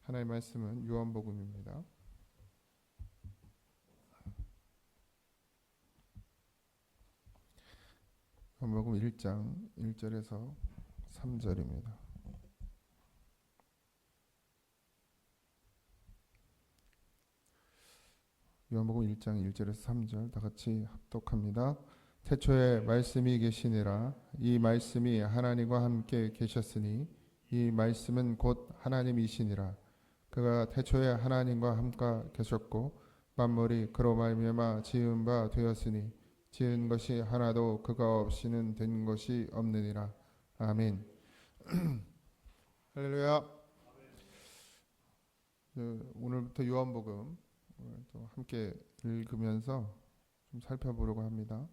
하나님의 말씀은 요한복음입니다. 요한복음 1장 1절에서 3절입니다. 요한복음 1장 1절에서 3절 다 같이 합독합니다. 태초에 말씀이 계시니라. 이 말씀이 하나님과 함께 계셨으니 이 말씀은 곧 하나님이시니라. 그가 태초에 하나님과 함께 계셨고 만물이 그로 말미암아 지은 바 되었으니 지은 것이 하나도 그가 없이는 된 것이 없느니라. 아멘. 할렐루야. 오늘부터 요한복음 또 함께 읽으면서 좀 살펴보려고 합니다.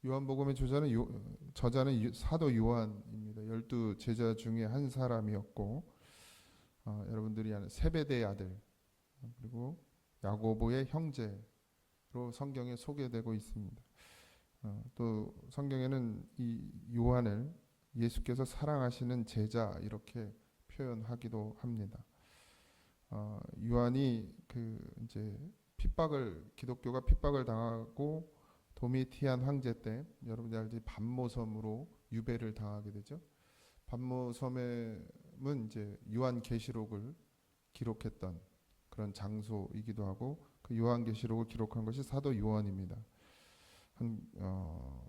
요한복음의 저자는 사도 요한입니다. 12 제자 중에 한 사람이었고 여러분들이 아는 세베대의 아들 그리고 야고보의 형제로 성경에 소개되고 있습니다. 또 성경에는 이 요한을 예수께서 사랑하시는 제자 이렇게 표현하기도 합니다. 요한이 이제 기독교가 핍박을 당하고 도미티안 황제 때 여러분들 알지 반모섬으로 유배를 당하게 되죠. 반모섬은 이제 요한계시록을 기록했던 그런 장소이기도 하고 그 요한계시록을 기록한 것이 사도 요한입니다. 한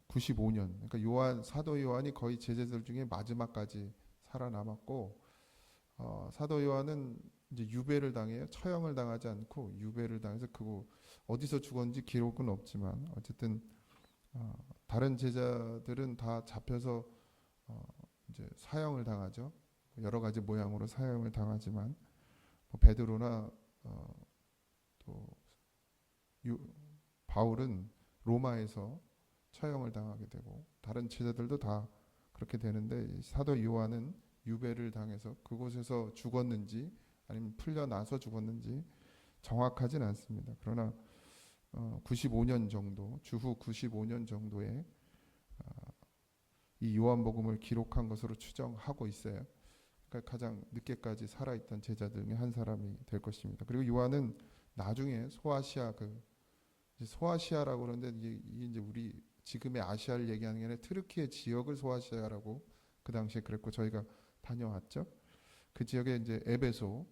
95년. 그러니까 사도 요한이 거의 제자들 중에 마지막까지 살아남았고 사도 요한은 이제 유배를 당해요. 처형을 당하지 않고 유배를 당해서 그거 어디서 죽었는지 기록은 없지만 어쨌든 다른 제자들은 다 잡혀서 이제 사형을 당하죠. 여러 가지 모양으로 사형을 당하지만 베드로나 또 바울은 로마에서 처형을 당하게 되고 다른 제자들도 다 그렇게 되는데 사도 요한은 유배를 당해서 그곳에서 죽었는지 아니면 풀려나서 죽었는지 정확하진 않습니다. 그러나 95년 정도, 주후 95년 정도에 이 요한복음을 기록한 것으로 추정하고 있어요. 그러니까 가장 늦게까지 살아있던 제자들 중에 한 사람이 될 것입니다. 그리고 요한은 나중에 소아시아라고 그러는데 이게 이제 우리 지금의 아시아를 얘기하는 게 아니라 트르키의 지역을 소아시아라고 그 당시에 그랬고 저희가 다녀왔죠. 그 지역에 이제 에베소,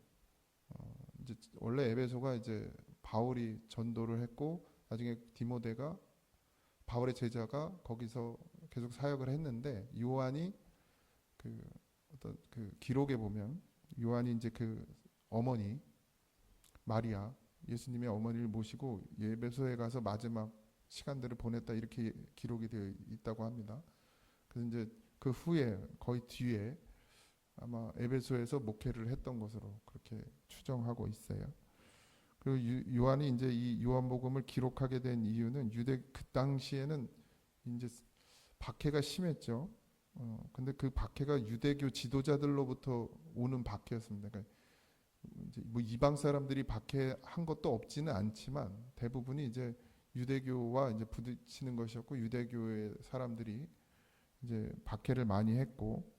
이제 원래 에베소가 이제 바울이 전도를 했고 나중에 디모데가 바울의 제자가 거기서 계속 사역을 했는데 요한이 어떤 기록에 보면 요한이 이제 어머니 마리아 예수님의 어머니를 모시고 에베소에 가서 마지막 시간들을 보냈다 이렇게 기록이 되어 있다고 합니다. 그래서 이제 그 후에 거의 뒤에 아마 에베소에서 목회를 했던 것으로 그렇게 추정하고 있어요. 그리고 요한이 이제 이 요한복음을 기록하게 된 이유는 그 당시에는 이제 박해가 심했죠. 근데 그 박해가 유대교 지도자들로부터 오는 박해였습니다. 그러니까 이제 뭐 이방 사람들이 박해한 것도 없지는 않지만 대부분이 이제 유대교와 이제 부딪히는 것이었고 유대교의 사람들이 이제 박해를 많이 했고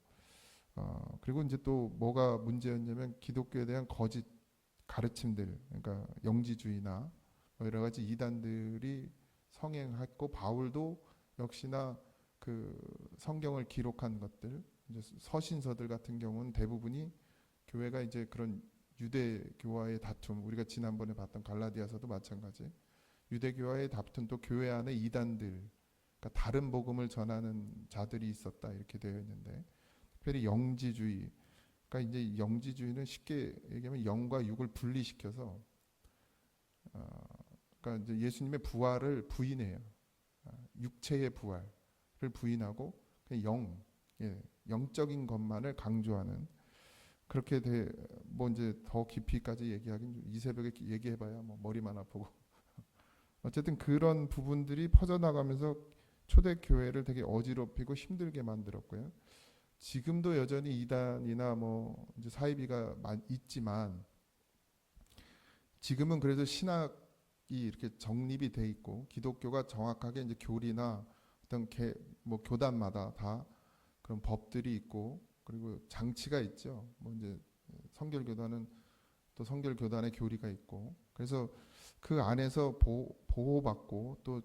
그리고 이제 또 뭐가 문제였냐면 기독교에 대한 거짓 가르침들, 그러니까 영지주의나 여러 가지 이단들이 성행했고 바울도 역시나 그 성경을 기록한 것들, 이제 서신서들 같은 경우는 대부분이 교회가 이제 그런 유대교와의 다툼, 우리가 지난번에 봤던 갈라디아서도 마찬가지, 유대교와의 다툼 또 교회 안에 이단들, 그러니까 다른 복음을 전하는 자들이 있었다 이렇게 되어 있는데. 특별히 영지주의, 그러니까 이제 영지주의는 쉽게 얘기하면 영과 육을 분리시켜서, 그러니까 이제 예수님의 부활을 부인해요. 육체의 부활을 부인하고 그냥 영적인 것만을 강조하는 그렇게 뭐 이제 더 깊이까지 얘기하긴 이 새벽에 얘기해봐야 뭐 머리만 아프고 어쨌든 그런 부분들이 퍼져나가면서 초대교회를 되게 어지럽히고 힘들게 만들었고요. 지금도 여전히 이단이나 뭐 이제 사이비가 있지만 지금은 그래도 신학이 이렇게 정립이 돼 있고 기독교가 정확하게 이제 교리나 어떤 뭐 교단마다 다 그런 법들이 있고 그리고 장치가 있죠. 뭐 이제 성결교단은 또 성결 교단의 교리가 있고, 그래서 그 안에서 보호받고 또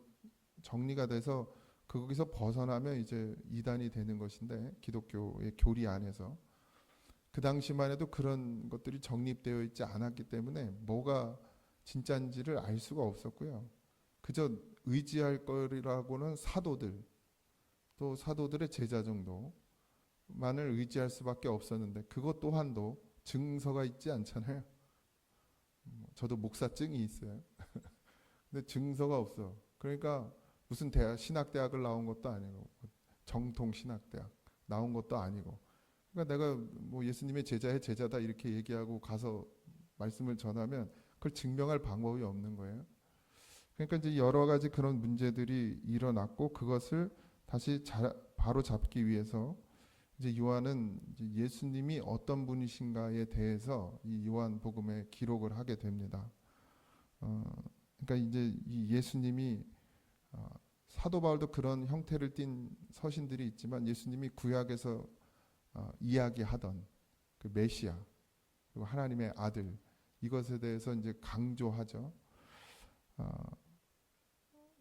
정리가 돼서 거기서 벗어나면 이제 이단이 되는 것인데, 기독교의 교리 안에서 그 당시만 해도 그런 것들이 정립되어 있지 않았기 때문에 뭐가 진짜인지를 알 수가 없었고요. 그저 의지할 거라고는 사도들, 또 사도들의 제자 정도만을 의지할 수밖에 없었는데, 그것 또한도 증서가 있지 않잖아요. 저도 목사증이 있어요. 근데 증서가 없어. 그러니까 무슨 신학대학을 나온 것도 아니고, 정통 신학대학 나온 것도 아니고, 그러니까 내가 뭐 예수님의 제자의 제자다 이렇게 얘기하고 가서 말씀을 전하면 그걸 증명할 방법이 없는 거예요. 그러니까 이제 여러 가지 그런 문제들이 일어났고, 그것을 다시 바로 잡기 위해서 이제 요한은 이제 예수님이 어떤 분이신가에 대해서 이 요한복음에 기록을 하게 됩니다. 그러니까 이제 이 예수님이 사도 바울도 그런 형태를 띤 서신들이 있지만, 예수님이 구약에서 이야기하던 그 메시아, 그리고 하나님의 아들, 이것에 대해서 이제 강조하죠.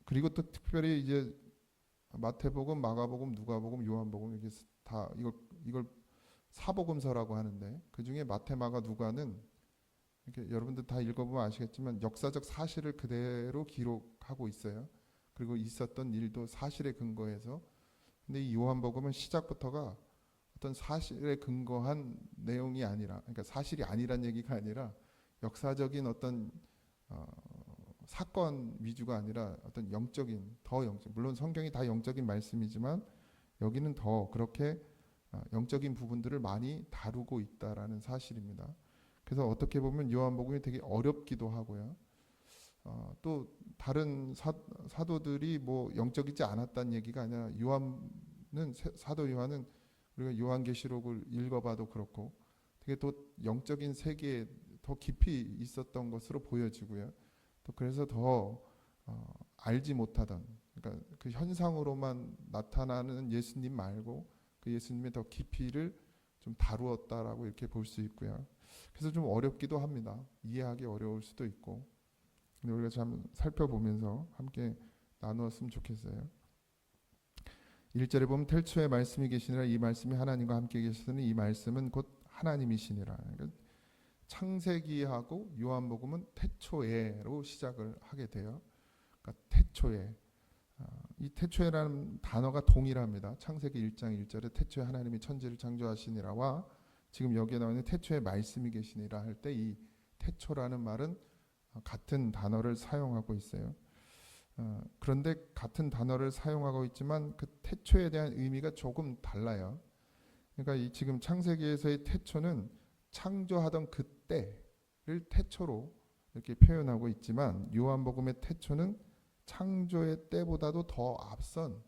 그리고 또 특별히 이제 마태복음, 마가복음, 누가복음, 요한복음, 이게 다 이걸 사복음서라고 하는데, 그 중에 마태, 마가, 누가는 이렇게 여러분들 다 읽어보면 아시겠지만 역사적 사실을 그대로 기록하고 있어요. 그리고 있었던 일도 사실에 근거해서. 근데 이 요한복음은 시작부터가 어떤 사실에 근거한 내용이 아니라, 그러니까 사실이 아니란 얘기가 아니라 역사적인 어떤 사건 위주가 아니라 어떤 영적인, 더 영적, 물론 성경이 다 영적인 말씀이지만 여기는 더 그렇게 영적인 부분들을 많이 다루고 있다라는 사실입니다. 그래서 어떻게 보면 요한복음이 되게 어렵기도 하고요. 또 다른 사도들이 뭐 영적이지 않았다는 얘기가 아니라, 사도 요한은 우리가 요한계시록을 읽어봐도 그렇고 되게 또 영적인 세계에 더 깊이 있었던 것으로 보여지고요. 또 그래서 더 알지 못하던, 그러니까 그 현상으로만 나타나는 예수님 말고 그 예수님의 더 깊이를 좀 다루었다라고 이렇게 볼 수 있고요. 그래서 좀 어렵기도 합니다. 이해하기 어려울 수도 있고. 근데 우리가 좀 살펴보면서 함께 나누었으면 좋겠어요. 1절에 보면 태초에 말씀이 계시니라, 이 말씀이 하나님과 함께 계시더니 이 말씀은 곧 하나님이시니라. 그러니까 창세기하고 요한복음은 태초에로 시작을 하게 돼요. 그러니까 태초에, 이 태초에라는 단어가 동일합니다. 창세기 1장 1절에 태초에 하나님이 천지를 창조하시니라와 지금 여기에 나와 있는 태초에 말씀이 계시니라 할 때 이 태초라는 말은 같은 단어를 사용하고 있어요. 그런데 같은 단어를 사용하고 있지만 그 태초에 대한 의미가 조금 달라요. 그러니까 이 지금 창세기에서의 태초는 창조하던 그때를 태초로 이렇게 표현하고 있지만, 요한복음의 태초는 창조의 때보다도 더 앞선,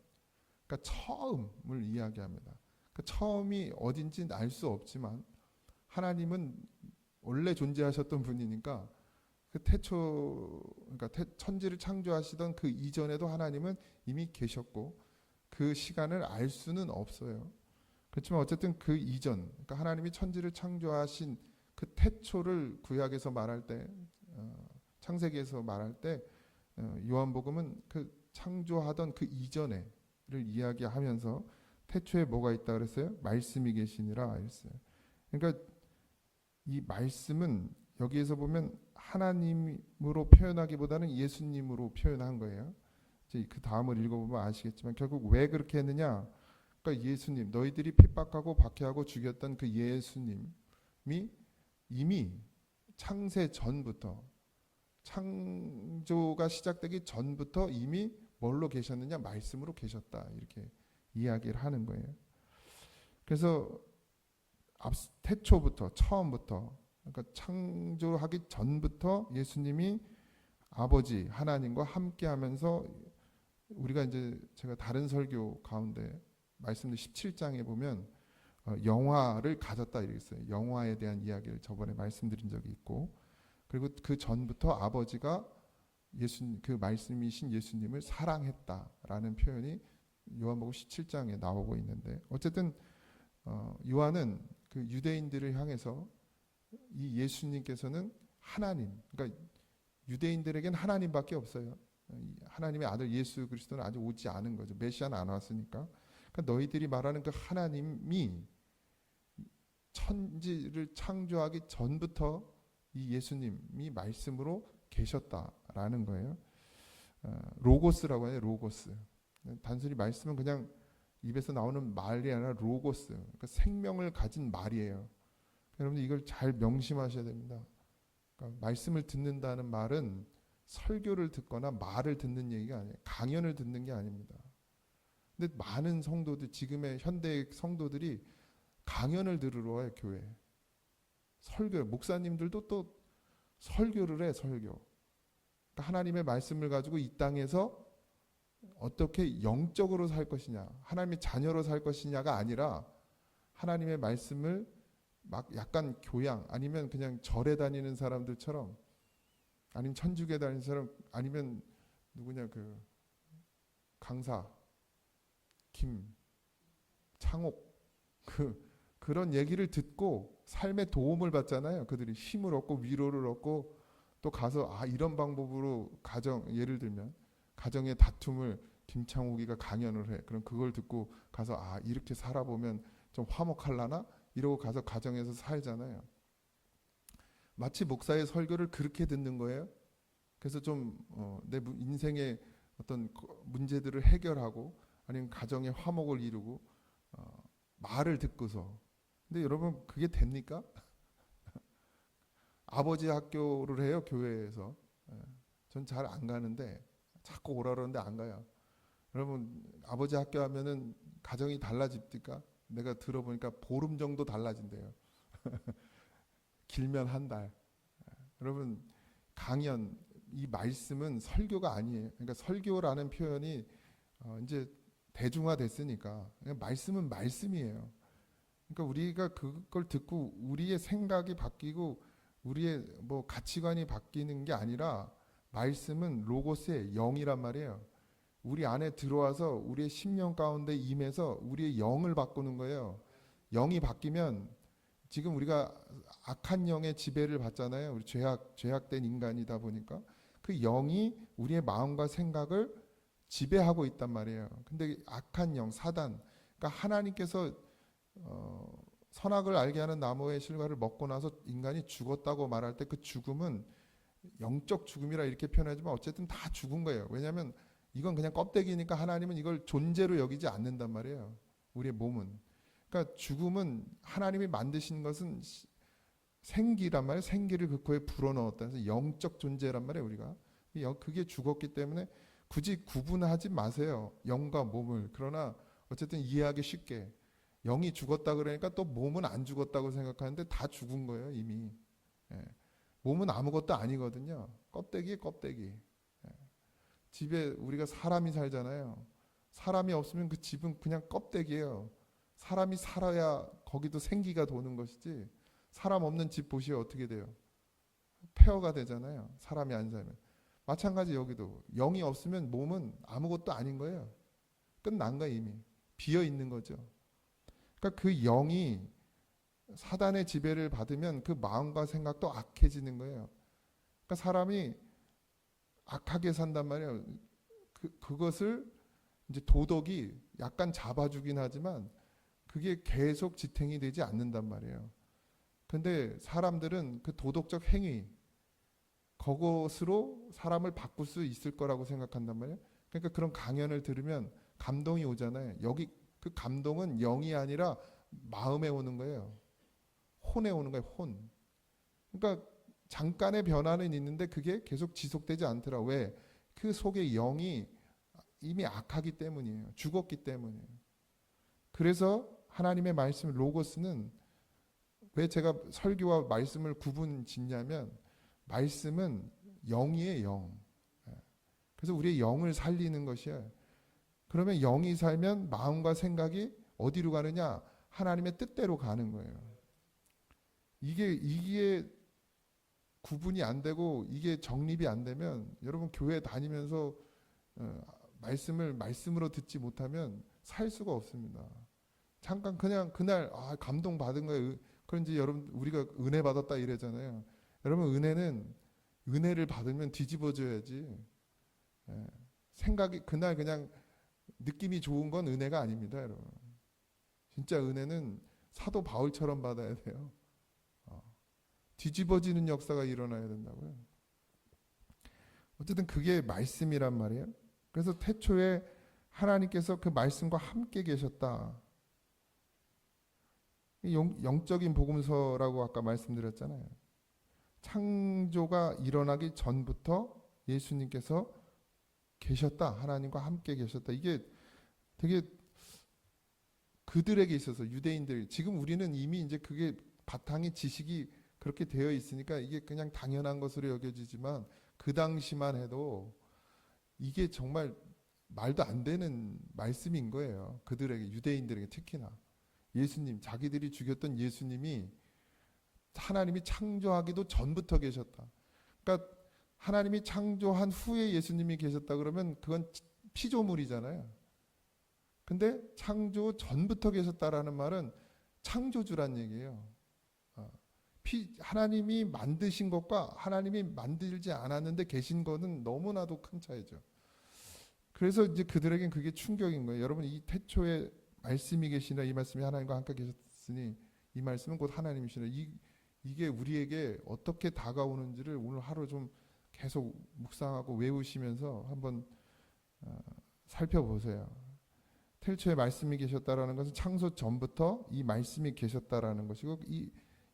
그러니까 처음을 이야기합니다. 그 처음이 어딘지 알 수 없지만 하나님은 원래 존재하셨던 분이니까 그 태초, 그러니까 천지를 창조하시던 그 이전에도 하나님은 이미 계셨고 그 시간을 알 수는 없어요. 그렇지만 어쨌든 그 이전, 그러니까 하나님이 천지를 창조하신 그 태초를 구약에서 말할 때, 창세기에서 말할 때, 요한복음은 그 창조하던 그 이전에를 이야기하면서 태초에 뭐가 있다 그랬어요? 말씀이 계시니라 했어요. 그러니까 이 말씀은 여기에서 보면 하나님으로 표현하기보다는 예수님으로 표현한 거예요. 이제 그 다음을 읽어보면 아시겠지만 결국 왜 그렇게 했느냐? 그러니까 예수님, 너희들이 핍박하고 박해하고 죽였던 그 예수님이 이미 창세 전부터, 창조가 시작되기 전부터 이미 뭘로 계셨느냐? 말씀으로 계셨다. 이렇게 이야기를 하는 거예요. 그래서 태초부터, 처음부터, 그러니까 창조하기 전부터 예수님이 아버지 하나님과 함께하면서, 우리가 이제 제가 다른 설교 가운데 말씀드린 17장에 보면 영화를 가졌다 이랬어요. 영화에 대한 이야기를 저번에 말씀드린 적이 있고, 그리고 그 전부터 아버지가 그 말씀이신 예수님을 사랑했다라는 표현이 요한복음 17장에 나오고 있는데, 어쨌든 요한은 그 유대인들을 향해서 이 예수님께서는 하나님, 그러니까 유대인들에겐 하나님밖에 없어요. 하나님의 아들 예수 그리스도는 아직 오지 않은 거죠. 메시아는 안 왔으니까. 그러니까 너희들이 말하는 그 하나님이 천지를 창조하기 전부터 이 예수님이 말씀으로 계셨다라는 거예요. 로고스라고 해요. 로고스. 단순히 말씀은 그냥 입에서 나오는 말이 아니라 로고스. 그러니까 생명을 가진 말이에요. 여러분들 이걸 잘 명심하셔야 됩니다. 그러니까 말씀을 듣는다는 말은 설교를 듣거나 말을 듣는 얘기가 아니에요. 강연을 듣는 게 아닙니다. 근데 많은 성도들, 지금의 현대 성도들이 강연을 들으러 와요. 교회 설교, 목사님들도 또 설교를 해. 설교. 그러니까 하나님의 말씀을 가지고 이 땅에서 어떻게 영적으로 살 것이냐, 하나님의 자녀로 살 것이냐가 아니라 하나님의 말씀을 막 약간 교양, 아니면 그냥 절에 다니는 사람들처럼, 아니면 천주교에 다니는 사람, 아니면 누구냐 그 강사 김창옥 그런 얘기를 듣고 삶에 도움을 받잖아요. 그들이 힘을 얻고 위로를 얻고 또 가서 이런 방법으로 가정, 예를 들면 가정의 다툼을 김창욱이가 강연을 해. 그럼 그걸 듣고 가서 이렇게 살아보면 좀 화목할라나? 이러고 가서 가정에서 살잖아요. 마치 목사의 설교를 그렇게 듣는 거예요. 그래서 좀 내 인생의 어떤 문제들을 해결하고 아니면 가정의 화목을 이루고 말을 듣고서. 근데 여러분 그게 됩니까? 아버지 학교를 해요. 교회에서. 전 잘 안 가는데 자꾸 오라 그러는데 안 가요. 여러분 아버지 학교 하면은 가정이 달라집니까? 내가 들어보니까 보름 정도 달라진대요. 길면 한 달. 여러분 강연, 이 말씀은 설교가 아니에요. 그러니까 설교라는 표현이 이제 대중화됐으니까 그냥 말씀은 말씀이에요. 그러니까 우리가 그걸 듣고 우리의 생각이 바뀌고 우리의 뭐 가치관이 바뀌는 게 아니라 말씀은 로고스의 영이란 말이에요. 우리 안에 들어와서 우리의 심령 가운데 임해서 우리의 영을 바꾸는 거예요. 영이 바뀌면 지금 우리가 악한 영의 지배를 받잖아요. 우리 죄악된 인간이다 보니까 그 영이 우리의 마음과 생각을 지배하고 있단 말이에요. 근데 악한 영, 사단, 그러니까 하나님께서 선악을 알게 하는 나무의 실과를 먹고 나서 인간이 죽었다고 말할 때 그 죽음은 영적 죽음이라 이렇게 표현하지만 어쨌든 다 죽은 거예요. 왜냐하면 이건 그냥 껍데기니까 하나님은 이걸 존재로 여기지 않는단 말이에요. 우리의 몸은. 그러니까 죽음은 하나님이 만드신 것은 생기란 말이에요. 생기를 그 코에 불어넣었다. 그래서 영적 존재란 말이에요. 우리가. 그게 죽었기 때문에 굳이 구분하지 마세요. 영과 몸을. 그러나 어쨌든 이해하기 쉽게 영이 죽었다 그러니까 또 몸은 안 죽었다고 생각하는데 다 죽은 거예요. 이미. 몸은 아무것도 아니거든요. 껍데기에 껍데기. 집에 우리가 사람이 살잖아요. 사람이 없으면 그 집은 그냥 껍데기예요. 사람이 살아야 거기도 생기가 도는 것이지, 사람 없는 집 보시오 어떻게 돼요? 폐허가 되잖아요. 사람이 안 살면. 마찬가지 여기도 영이 없으면 몸은 아무것도 아닌 거예요. 끝난 거예요. 이미 비어 있는 거죠. 그러니까 그 영이 사단의 지배를 받으면 그 마음과 생각도 악해지는 거예요. 그러니까 사람이 악하게 산단 말이에요. 그것을 이제 도덕이 약간 잡아주긴 하지만 그게 계속 지탱이 되지 않는단 말이에요. 근데 사람들은 그 도덕적 행위, 그것으로 사람을 바꿀 수 있을 거라고 생각한단 말이에요. 그러니까 그런 강연을 들으면 감동이 오잖아요. 여기 그 감동은 영이 아니라 마음에 오는 거예요. 혼에 오는 거예요. 혼. 그러니까 잠깐의 변화는 있는데 그게 계속 지속되지 않더라. 왜? 그 속에 영이 이미 악하기 때문이에요. 죽었기 때문이에요. 그래서 하나님의 말씀 로고스는, 왜 제가 설교와 말씀을 구분 짓냐면 말씀은 영이에요. 영. 그래서 우리의 영을 살리는 것이에요. 그러면 영이 살면 마음과 생각이 어디로 가느냐? 하나님의 뜻대로 가는 거예요. 이게 구분이 안 되고 이게 정립이 안 되면 여러분 교회 다니면서 말씀을 말씀으로 듣지 못하면 살 수가 없습니다. 잠깐 그냥 그날 감동 받은 거예요. 그런지 여러분 우리가 은혜 받았다 이러잖아요. 여러분 은혜를 받으면 뒤집어져야지. 예. 생각이 그날 그냥 느낌이 좋은 건 은혜가 아닙니다, 여러분. 진짜 은혜는 사도 바울처럼 받아야 돼요. 뒤집어지는 역사가 일어나야 된다고요. 어쨌든 그게 말씀이란 말이에요. 그래서 태초에 하나님께서 그 말씀과 함께 계셨다. 영적인 복음서라고 아까 말씀드렸잖아요. 창조가 일어나기 전부터 예수님께서 계셨다. 하나님과 함께 계셨다. 이게 되게 그들에게 있어서 유대인들, 지금 우리는 이미 이제 그게 바탕의 지식이 그렇게 되어 있으니까 이게 그냥 당연한 것으로 여겨지지만 그 당시만 해도 이게 정말 말도 안 되는 말씀인 거예요. 그들에게, 유대인들에게 특히나. 예수님, 자기들이 죽였던 예수님이 하나님이 창조하기도 전부터 계셨다. 그러니까 하나님이 창조한 후에 예수님이 계셨다 그러면 그건 피조물이잖아요. 근데 창조 전부터 계셨다라는 말은 창조주란 얘기예요. 하나님이 만드신 것과 하나님이 만들지 않았는데 계신 거는 너무나도 큰 차이죠. 그래서 이제 그들에겐 그게 충격인 거예요. 여러분, 이 태초에 말씀이 계시나, 이 말씀이 하나님과 함께 계셨으니 이 말씀은 곧 하나님이시나, 이게 우리에게 어떻게 다가오는지를 오늘 하루 좀 계속 묵상하고 외우시면서 한번 살펴보세요. 태초에 말씀이 계셨다라는 것은 창조 전부터 이 말씀이 계셨다라는 것이고,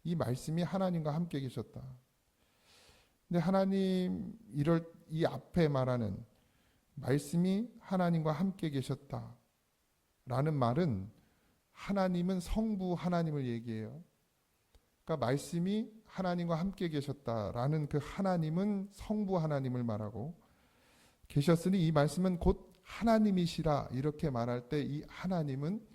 이 말씀이 하나님과 함께 계셨다. 근데 하나님, 이 앞에 말하는 말씀이 하나님과 함께 계셨다라는 말은 하나님은 성부 하나님을 얘기해요. 그러니까 말씀이 하나님과 함께 계셨다라는 그 하나님은 성부 하나님을 말하고, 계셨으니 이 말씀은 곧 하나님이시라 이렇게 말할 때 이 하나님은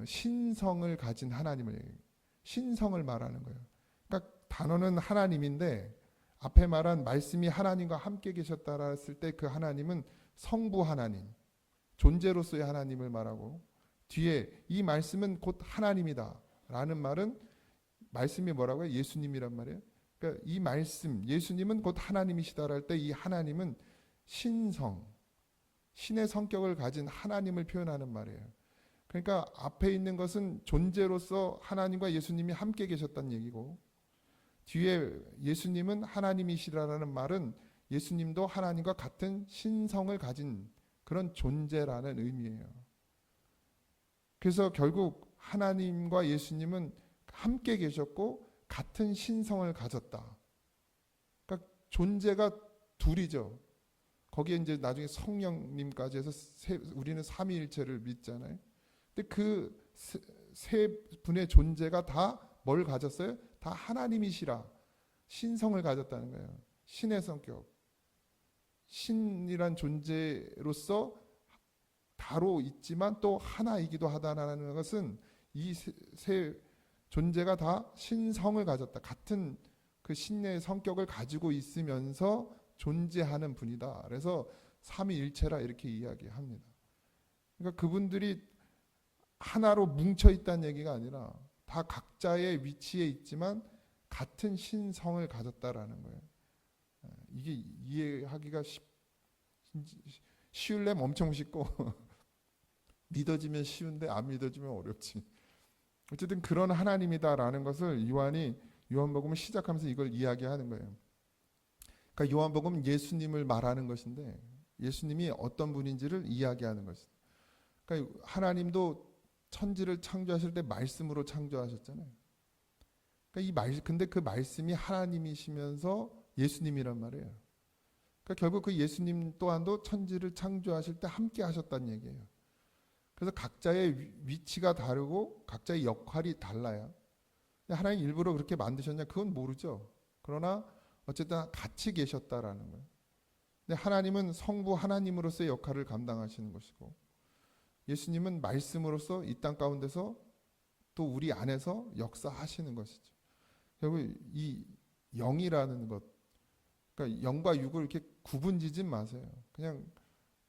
신성을 가진 하나님을 얘기해요. 신성을 말하는 거예요. 그러니까 단어는 하나님인데 앞에 말한 말씀이 하나님과 함께 계셨다라 했을 때 그 하나님은 성부 하나님, 존재로서의 하나님을 말하고, 뒤에 이 말씀은 곧 하나님이다 라는 말은 말씀이 뭐라고요? 예수님이란 말이에요. 그러니까 이 말씀, 예수님은 곧 하나님이시다 할 때 이 하나님은 신성, 신의 성격을 가진 하나님을 표현하는 말이에요. 그러니까 앞에 있는 것은 존재로서 하나님과 예수님이 함께 계셨다는 얘기고, 뒤에 예수님은 하나님이시라는 말은 예수님도 하나님과 같은 신성을 가진 그런 존재라는 의미예요. 그래서 결국 하나님과 예수님은 함께 계셨고 같은 신성을 가졌다. 그러니까 존재가 둘이죠. 거기에 이제 나중에 성령님까지 해서 우리는 삼위일체를 믿잖아요. 근데 그 세 분의 존재가 다 뭘 가졌어요? 다 하나님이시라 신성을 가졌다는 거예요. 신의 성격. 신이란 존재로서 다로 있지만 또 하나이기도 하다라는 것은 이 세 존재가 다 신성을 가졌다. 같은 그 신의 성격을 가지고 있으면서 존재하는 분이다. 그래서 삼위일체라 이렇게 이야기합니다. 그러니까 그분들이 하나로 뭉쳐 있다는 얘기가 아니라 다 각자의 위치에 있지만 같은 신성을 가졌다라는 거예요. 이게 이해하기가 쉬울래면 엄청 쉽고 믿어지면 쉬운데 안 믿어지면 어렵지. 어쨌든 그런 하나님이다라는 것을 요한복음을 시작하면서 이걸 이야기하는 거예요. 그러니까 요한복음은 예수님을 말하는 것인데 예수님이 어떤 분인지를 이야기하는 것이죠. 그러니까 하나님도 천지를 창조하실 때 말씀으로 창조하셨잖아요. 그러니까 근데 그 말씀이 하나님이시면서 예수님이란 말이에요. 그러니까 결국 그 예수님 또한도 천지를 창조하실 때 함께 하셨다는 얘기예요. 그래서 각자의 위치가 다르고 각자의 역할이 달라요. 하나님 일부러 그렇게 만드셨냐? 그건 모르죠. 그러나 어쨌든 같이 계셨다라는 거예요. 근데 하나님은 성부 하나님으로서의 역할을 감당하시는 것이고, 예수님은 말씀으로서 이 땅 가운데서 또 우리 안에서 역사하시는 것이죠. 결국 이 영이라는 것, 그러니까 영과 육을 이렇게 구분지지 마세요. 그냥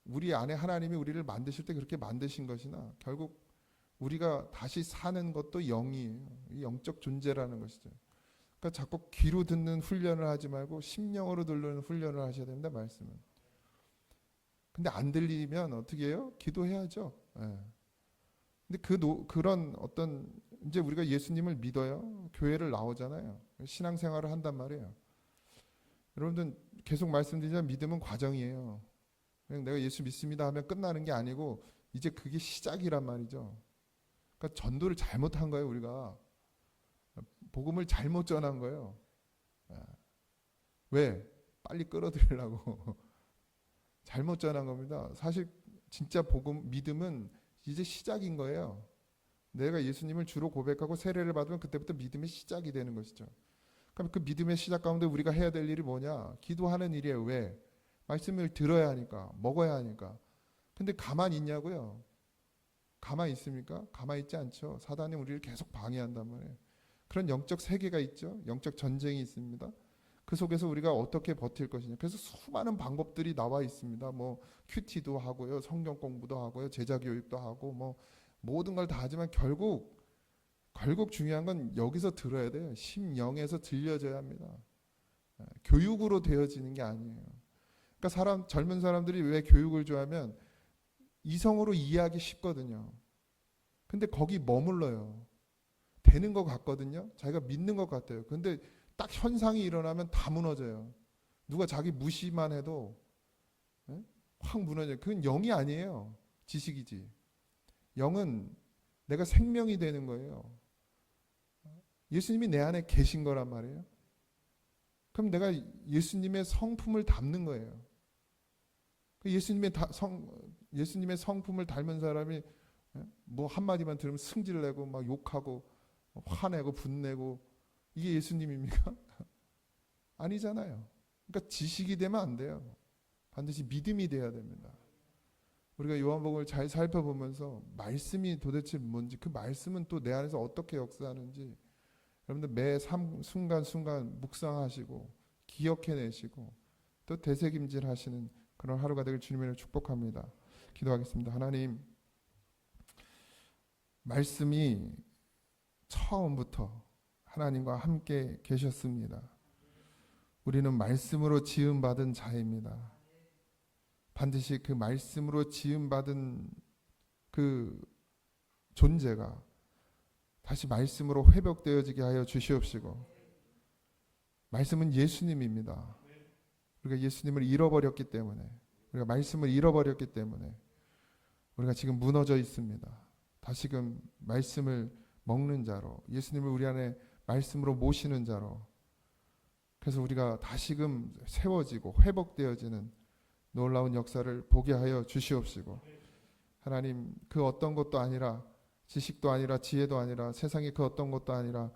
우리 안에 하나님이 우리를 만드실 때 그렇게 만드신 것이나, 결국 우리가 다시 사는 것도 영이에요. 이 영적 존재라는 것이죠. 그러니까 자꾸 귀로 듣는 훈련을 하지 말고 심령으로 들는 훈련을 하셔야 됩니다. 말씀은. 근데 안 들리면 어떻게 해요? 기도해야죠. 예. 근데 그런 어떤 이제 우리가 예수님을 믿어요. 교회를 나오잖아요. 신앙생활을 한단 말이에요. 여러분들 계속 말씀드리지만 믿음은 과정이에요. 그냥 내가 예수 믿습니다 하면 끝나는 게 아니고 이제 그게 시작이란 말이죠. 그러니까 전도를 잘못한 거예요. 우리가 복음을 잘못 전한 거예요. 왜? 빨리 끌어들이려고 잘못 전한 겁니다. 사실 진짜 복음 믿음은 이제 시작인 거예요. 내가 예수님을 주로 고백하고 세례를 받으면 그때부터 믿음의 시작이 되는 것이죠. 그럼 그 믿음의 시작 가운데 우리가 해야 될 일이 뭐냐? 기도하는 일이에요. 왜? 말씀을 들어야 하니까, 먹어야 하니까. 근데 가만히 있냐고요? 가만히 있습니까? 가만히 있지 않죠. 사단이 우리를 계속 방해한단 말이에요. 그런 영적 세계가 있죠. 영적 전쟁이 있습니다. 그 속에서 우리가 어떻게 버틸 것이냐. 그래서 수많은 방법들이 나와 있습니다. 뭐 큐티도 하고요, 성경 공부도 하고요, 제자 교육도 하고 뭐 모든 걸 다 하지만 결국 중요한 건 여기서 들어야 돼요. 심영에서 들려져야 합니다. 교육으로 되어지는 게 아니에요. 그러니까 젊은 사람들이 왜 교육을 좋아하면 이성으로 이해하기 쉽거든요. 근데 거기 머물러요. 되는 것 같거든요. 자기가 믿는 것 같아요. 근데 딱 현상이 일어나면 다 무너져요. 누가 자기 무시만 해도 확 무너져요. 그건 영이 아니에요. 지식이지. 영은 내가 생명이 되는 거예요. 예수님이 내 안에 계신 거란 말이에요. 그럼 내가 예수님의 성품을 담는 거예요. 예수님의 성품을 닮은 사람이 뭐 한마디만 들으면 승질내고 막 욕하고 화내고 분내고 이게 예수님입니까? 아니잖아요. 그러니까 지식이 되면 안 돼요. 반드시 믿음이 돼야 됩니다. 우리가 요한복음을 잘 살펴보면서 말씀이 도대체 뭔지, 그 말씀은 또 내 안에서 어떻게 역사하는지 여러분들 매 순간순간 묵상하시고 기억해내시고 또 되새김질하시는 그런 하루가 되길 주님으로 축복합니다. 기도하겠습니다. 하나님, 말씀이 처음부터 하나님과 함께 계셨습니다. 우리는 말씀으로 지음받은 자입니다. 반드시 그 말씀으로 지음받은 그 존재가 다시 말씀으로 회복되어지게 하여 주시옵시고, 말씀은 예수님입니다. 우리가 예수님을 잃어버렸기 때문에, 우리가 말씀을 잃어버렸기 때문에 우리가 지금 무너져 있습니다. 다시금 말씀을 먹는 자로, 예수님을 우리 안에 말씀으로 모시는 자로, 그래서 우리가 다시금 세워지고 회복되어지는 놀라운 역사를 보게 하여 주시옵시고, 하나님, 그 어떤 것도 아니라, 지식도 아니라, 지혜도 아니라, 세상의 그 어떤 것도 아니라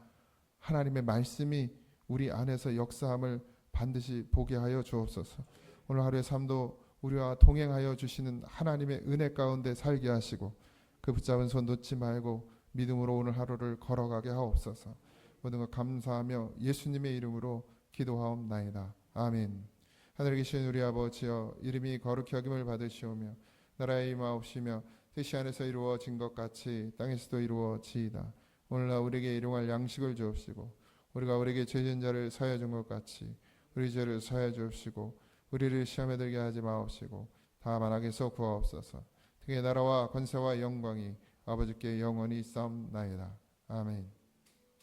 하나님의 말씀이 우리 안에서 역사함을 반드시 보게 하여 주옵소서. 오늘 하루의 삶도 우리와 동행하여 주시는 하나님의 은혜 가운데 살게 하시고, 그 붙잡은 손 놓지 말고 믿음으로 오늘 하루를 걸어가게 하옵소서. 모든 것 감사하며 예수님의 이름으로 기도하옵나이다. 아멘. 하늘에 계신 우리 아버지여, 이름이 거룩히 여김을 받으시오며 나라의 임하옵시며 뜻이 하늘에서 이루어진 것 같이 땅에서도 이루어지이다. 오늘날 우리에게 일용할 양식을 주옵시고, 우리가 우리에게 죄진 자를 사하여 준 것 같이 우리 죄를 사하여 주옵시고, 우리를 시험에 들게 하지 마옵시고 다만 악에서 구하옵소서. 등의 나라와 권세와 영광이 아버지께 영원히 있사옵나이다. 아멘.